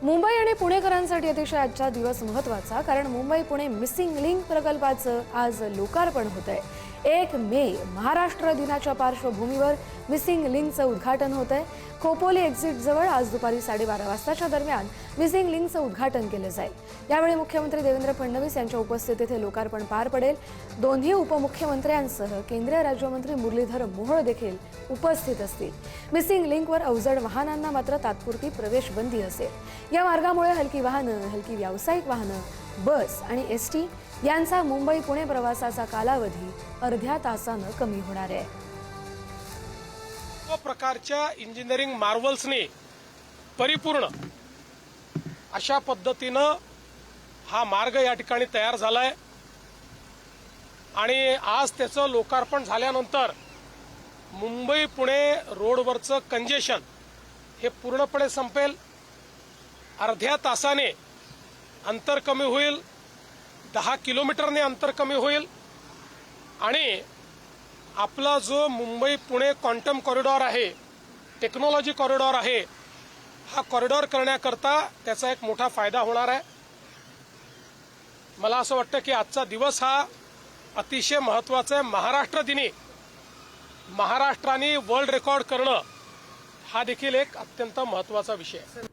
मुंबई आणि पुणेकरांसाठी अतिशय आजचा दिवस महत्त्वाचा, कारण मुंबई पुणे मिसिंग लिंक प्रकल्पाचं आज लोकार्पण होत आहे। 1 मे महाराष्ट्र दिनाच्या पार्श्वभूमीवर मिसिंग लिंकचं उद्घाटन होत आहे। खोपोली एक्झिट जवळ आज दुपारी 12:30 वाजताच्या दरम्यान मिसिंग लिंकचं उद्घाटन केलं जाईल। यावेळी मुख्यमंत्री देवेंद्र फडणवीस यांच्या उपस्थितीत हे लोकार्पण पार पडेल। दोन्ही उपमुख्यमंत्र्यांसह केंद्रीय राज्यमंत्री मुरलीधर मोहोळ देखील उपस्थित असतील। मिसिंग लिंकवर अवजड वाहनांना मात्र तात्पुरती प्रवेशबंदी असेल। या मार्गामुळे हलकी वाहनं, हलकी व्यावसायिक वाहनं, बस आणि एसटी यांचा मुंबई पुणे प्रवासाचा कालावधी अर्ध्या तासानं कमी होणार आहे। प्रकारच्या इंजिनिअरिंग मार्वल्सने परिपूर्ण अशा पद्धतीनं हा मार्ग या ठिकाणी तयार झालाय आणि आज त्याचं लोकार्पण झाल्यानंतर मुंबई पुणे रोडवरचं कंजेशन हे पूर्णपणे संपेल। अर्ध्या तासाने अंतर कमी होईल, 10 किलोमीटरने अंतर कमी होईल आणि आपला जो मुंबई पुणे क्वांटम कॉरिडॉर आहे, टेक्नॉलॉजी कॉरिडॉर आहे, हा कॉरिडॉर करण्याकरता त्याचा एक मोठा फायदा होणार आहे। मला असं वाटतं की आजचा दिवस हा अतिशय महत्त्वाचा आहे। महाराष्ट्र दिनी महाराष्ट्राने वर्ल्ड रेकॉर्ड करणं हा देखील एक अत्यंत महत्त्वाचा विषय आहे।